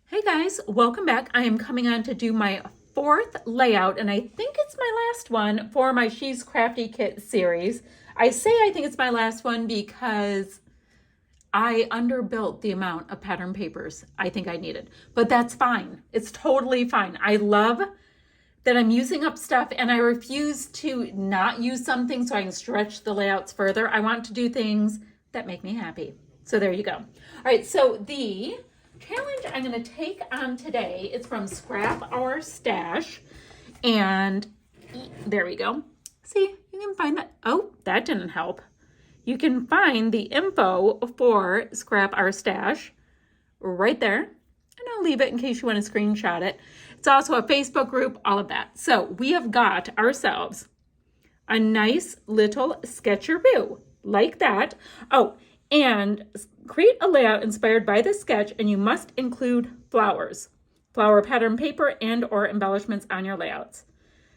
Hey guys, welcome back. I am coming on to do my fourth layout, and I think it's my last one for my She's Crafty Kit series. I say I think it's my last one because I underbuilt the amount of pattern papers I think I needed, but that's fine. It's totally fine. I love that I'm using up stuff, and I refuse to not use something so I can stretch the layouts further. I want to do things that make me happy. So there you go. All right, so the challenge I'm going to take on today is from Scrap Our Stash, and there we go. See, you can find that. Oh, that didn't help. You can find the info for Scrap Our Stash right there, and I'll leave it in case you want to screenshot it. It's also a Facebook group, all of that. So we have got ourselves a nice little sketcheroo like that. Oh, and create a layout inspired by this sketch, and you must include flowers, flower pattern paper, and or embellishments on your layouts.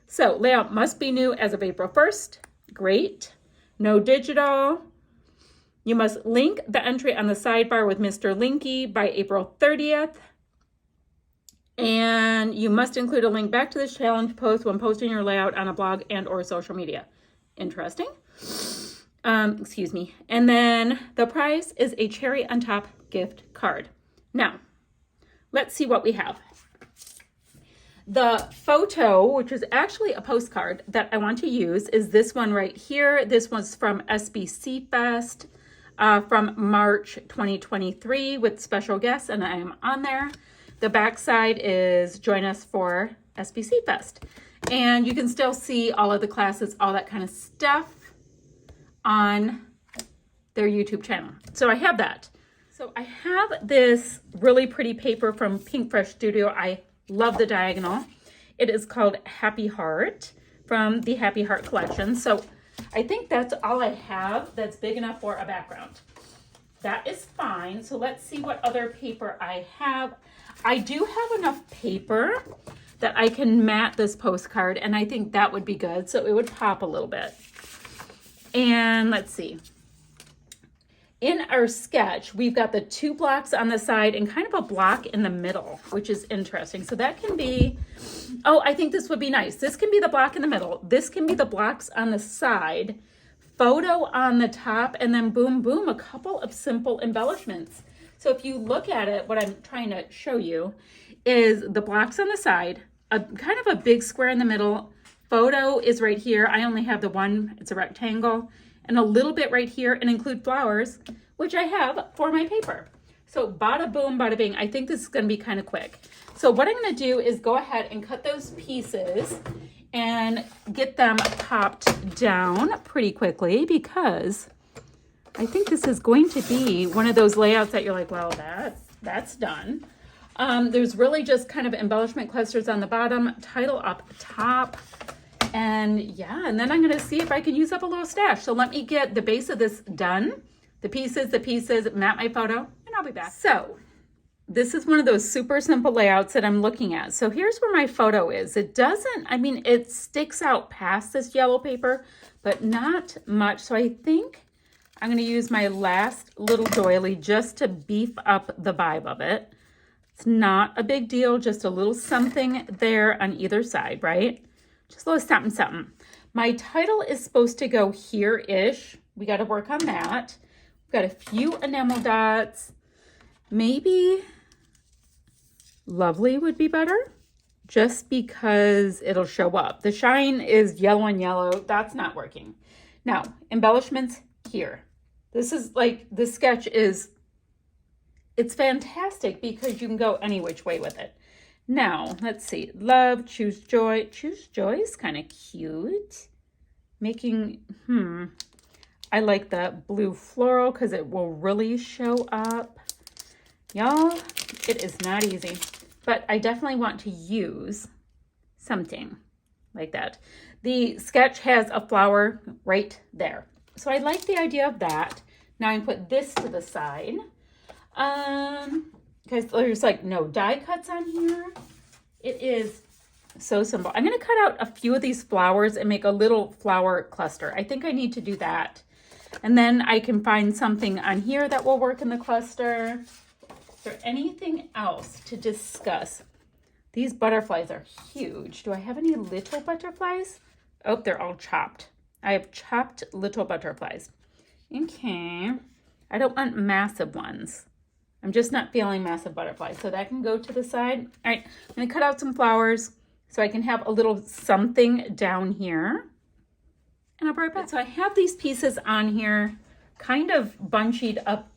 So layout must be new as of April 1st. Great. No digital. You must link the entry on the sidebar with Mr. Linky by April 30th. And you must include a link back to this challenge post when posting your layout on a blog and or social media. Interesting. Excuse me. And then the prize is a cherry on top gift card. Now, let's see what we have. The photo, which is actually a postcard that I want to use, is this one right here. This one's from SBC Fest from March 2023 with special guests, and I am on there. The back side is join us for SBC Fest. And you can still see all of the classes, all that kind of stuff on their YouTube channel. So I have that. So I have this really pretty paper from Pink Fresh Studio. I love the diagonal. It is called Happy Heart from the Happy Heart collection. So I think that's all I have that's big enough for a background. That is fine. So let's see what other paper I have. I do have enough paper that I can mat this postcard, and I think that would be good. So it would pop a little bit. And let's see. In our sketch, we've got the 2 blocks on the side and kind of a block in the middle, which is interesting. So that can be, oh, I think this would be nice. This can be the block in the middle. This can be the blocks on the side, photo on the top, and then boom, boom, a couple of simple embellishments. So if you look at it, what I'm trying to show you is the blocks on the side, a kind of a big square in the middle. Photo is right here. I only have the one, it's a rectangle, and a little bit right here, and include flowers, which I have for my paper. So bada boom, bada bing. I think this is gonna be kind of quick. So what I'm gonna do is go ahead and cut those pieces and get them popped down pretty quickly, because I think this is going to be one of those layouts that you're like, well, that's done. There's really just kind of embellishment clusters on the bottom, title up top, and yeah, and then I'm gonna see if I can use up a little stash. So let me get the base of this done, the pieces, map my photo, and I'll be back. So this is one of those super simple layouts that I'm looking at. So here's where my photo is. It doesn't, I mean, it sticks out past this yellow paper, but not much. So I think I'm gonna use my last little doily just to beef up the vibe of it. It's not a big deal, just a little something there on either side, right? Just a little something, something. My title is supposed to go here-ish. We got to work on that. We've got a few enamel dots. Maybe lovely would be better, just because it'll show up. The shine is yellow and yellow. That's not working. Now, embellishments here. This is like, the sketch is, it's fantastic because you can go any which way with it. Now, let's see. Love, choose joy. Choose joy is kind of cute. Making, I like the blue floral because it will really show up. Y'all, it is not easy. But I definitely want to use something like that. The sketch has a flower right there. So I like the idea of that. Now I can put this to the side. Because there's like no die cuts on here. It is so simple. I'm going to cut out a few of these flowers and make a little flower cluster. I think I need to do that. And then I can find something on here that will work in the cluster. there anything else to discuss? These butterflies are huge. Do I have any little butterflies? Oh, they're all chopped. I have chopped little butterflies. Okay. I don't want massive ones. I'm just not feeling massive butterflies. So that can go to the side. All right, I'm going to cut out some flowers so I can have a little something down here. And I'll be right back. So I have these pieces on here, kind of bunchied up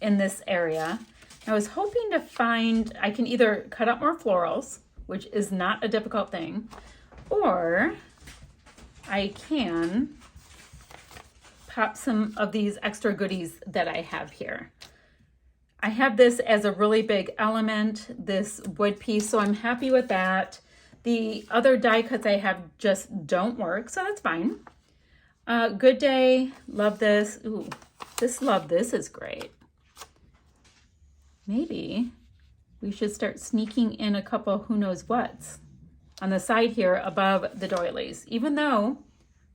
in this area. I was hoping to find, I can either cut out more florals, which is not a difficult thing, or I can pop some of these extra goodies that I have here. I have this as a really big element, this wood piece, so I'm happy with that. The other die cuts I have just don't work, so that's fine. Good Day, love this. Ooh, this is great. Maybe we should start sneaking in a couple who knows what's on the side here above the doilies, even though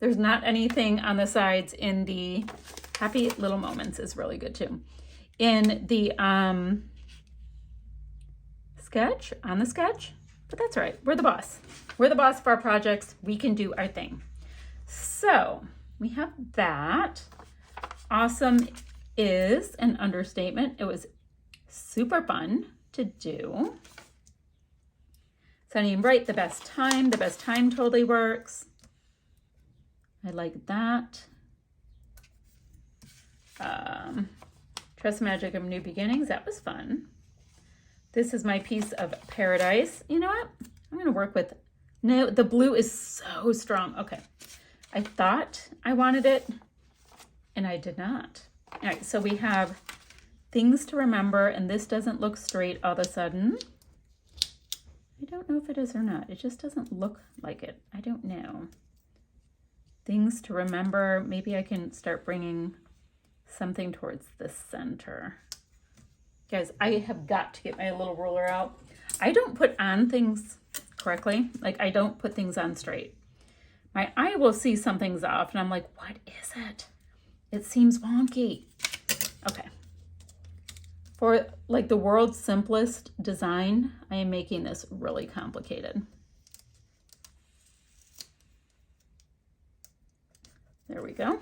there's not anything on the sides. In the Happy Little Moments is really good too. In the sketch, but that's all right. We're the boss. We're the boss of our projects. We can do our thing. So we have that. Awesome is an understatement. It was super fun to do. Sunny and Bright, the best time. The best time totally works. I like that. Trust Magic of New Beginnings, that was fun. This is my piece of paradise. You know what? I'm gonna work with, no, the blue is so strong. Okay, I thought I wanted it and I did not. All right, so we have things to remember, and this doesn't look straight all of a sudden. I don't know if it is or not. It just doesn't look like it. I don't know. Things to remember. Maybe I can start bringing something towards the center. Guys, I have got to get my little ruler out. I don't put on things correctly. Like, I don't put things on straight. My eye will see some things off and I'm like, what is it? It seems wonky. Okay. For like the world's simplest design, I am making this really complicated. There we go.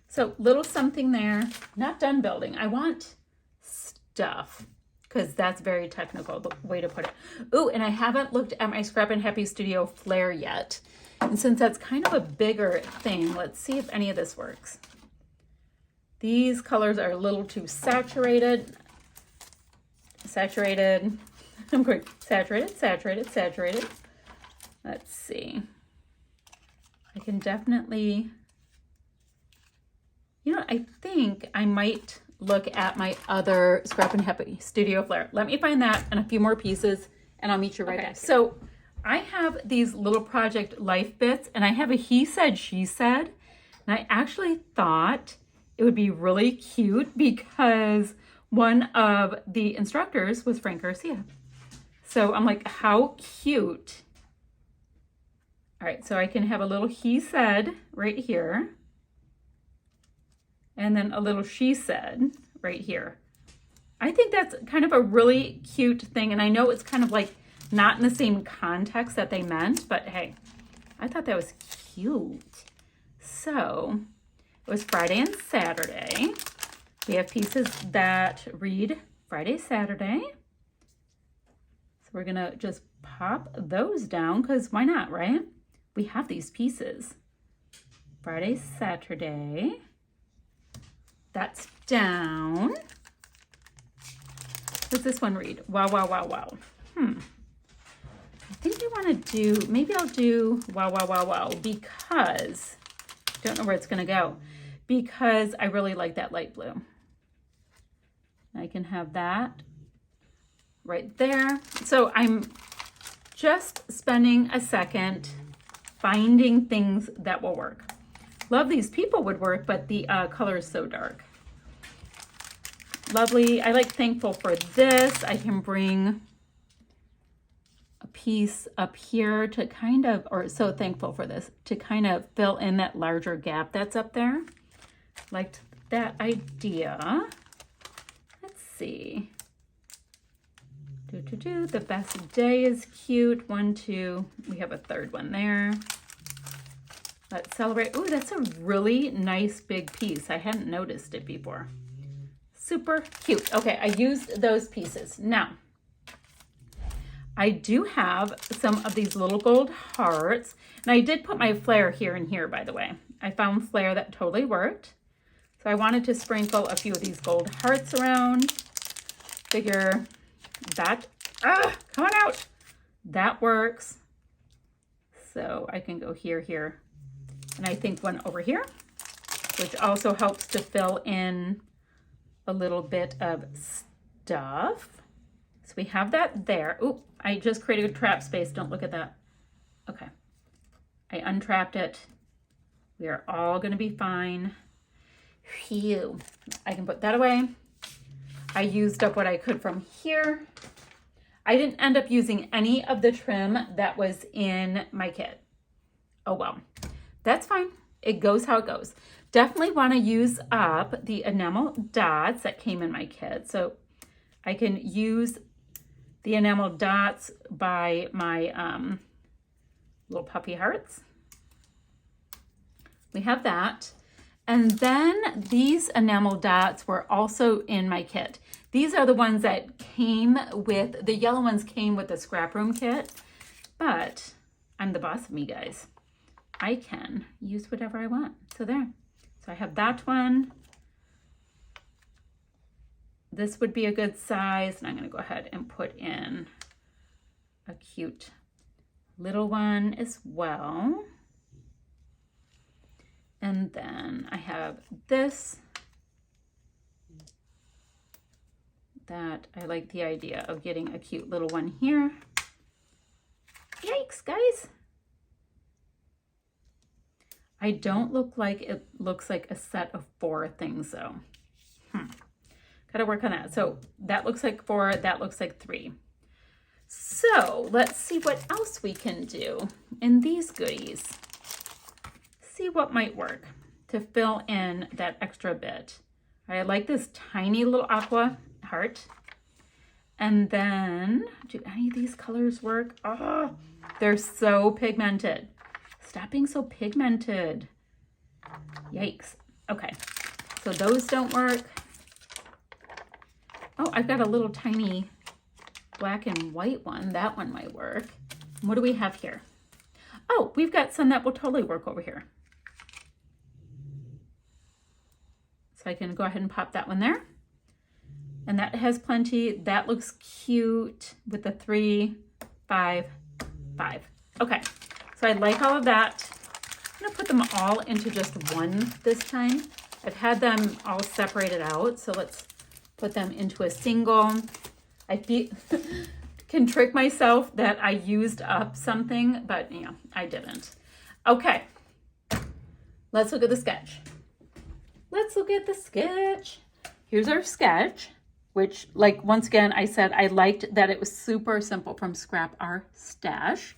So little something there, not done building. I want stuff because that's very technical, the way to put it. Ooh, and I haven't looked at my Scrap and Happy Studio flare yet. And since that's kind of a bigger thing, let's see if any of this works. These colors are a little too saturated. I'm going saturated. Let's see. I can definitely, you know, I think I might look at my other Scrap and Happy Studio flare. Let me find that and a few more pieces and I'll meet you right back. So I have these little project life bits and I have a he said, she said, and I actually thought it would be really cute because one of the instructors was Frank Garcia. So I'm like, how cute. All right, so I can have a little he said right here. And then a little she said right here. I think that's kind of a really cute thing. And I know it's kind of like not in the same context that they meant, but hey, I thought that was cute. So it was Friday and Saturday. We have pieces that read Friday, Saturday. So we're gonna just pop those down because why not, right? We have these pieces. Friday, Saturday. That's down. What's this one read? Wow, wow, wow, wow. I think I want to do, maybe I'll do wow, wow, wow, wow, because, don't know where it's going to go, because I really like that light blue. I can have that right there. So I'm just spending a second finding things that will work. Love these people would work, but the color is so dark. Lovely. I like Thankful for this. I can bring a piece up here to kind of, or so thankful for this, to kind of fill in that larger gap that's up there. Liked that idea. Let's see. The best day is cute. 1, 2. We have a third one there. Let's celebrate. Ooh, that's a really nice big piece. I hadn't noticed it before. Super cute. Okay, I used those pieces. Now, I do have some of these little gold hearts. And I did put my flare here and here, by the way. I found flare that totally worked. So I wanted to sprinkle a few of these gold hearts around. Figure that, come on out. That works. So I can go here, here. And I think one over here, which also helps to fill in a little bit of stuff. So we have that there. Oop, I just created a trap space. Don't look at that. Okay. I untrapped it. We are all going to be fine. Phew. I can put that away. I used up what I could from here. I didn't end up using any of the trim that was in my kit. Oh well. That's fine. It goes how it goes. Definitely want to use up the enamel dots that came in my kit. So I can use the enamel dots by my little puppy hearts. We have that. And then these enamel dots were also in my kit. These are the ones that came with, the yellow ones came with the scrap room kit, but I'm the boss of me, guys. I can use whatever I want. So there. So I have that one. This would be a good size, and I'm going to go ahead and put in a cute little one as well. And then I have this that I like the idea of getting a cute little one here. Yikes, guys. I don't look like it looks like a set of 4 things though. Got to work on that. So that looks like 4, that looks like 3. So let's see what else we can do in these goodies. See what might work to fill in that extra bit. I like this tiny little aqua heart. And then, do any of these colors work? Oh, they're so pigmented. Stop being so pigmented. Yikes. Okay, so those don't work. Oh, I've got a little tiny black and white one. That one might work. What do we have here? Oh, we've got some that will totally work over here. So I can go ahead and pop that one there. And that has plenty. That looks cute with the 3, 5, 5. Okay. So I like all of that. I'm going to put them all into just one this time. I've had them all separated out, so let's put them into a single. I can trick myself that I used up something, but you know, I didn't. Okay, let's look at the sketch. Let's look at the sketch. Here's our sketch, which, like, once again, I said I liked that it was super simple from Scrap Our Stash.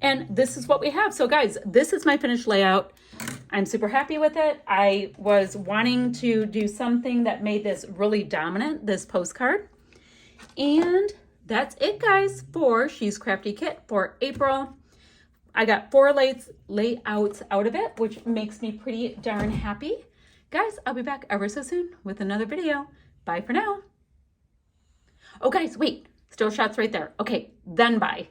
And this is what we have. So guys, this is my finished layout. I'm super happy with it. I was wanting to do something that made this really dominant, this postcard. And that's it, guys, for She's Crafty Kit for April. I got 4 layouts out of it, which makes me pretty darn happy. Guys, I'll be back ever so soon with another video. Bye for now. Oh, guys, wait. Still shots right there. Okay, then bye.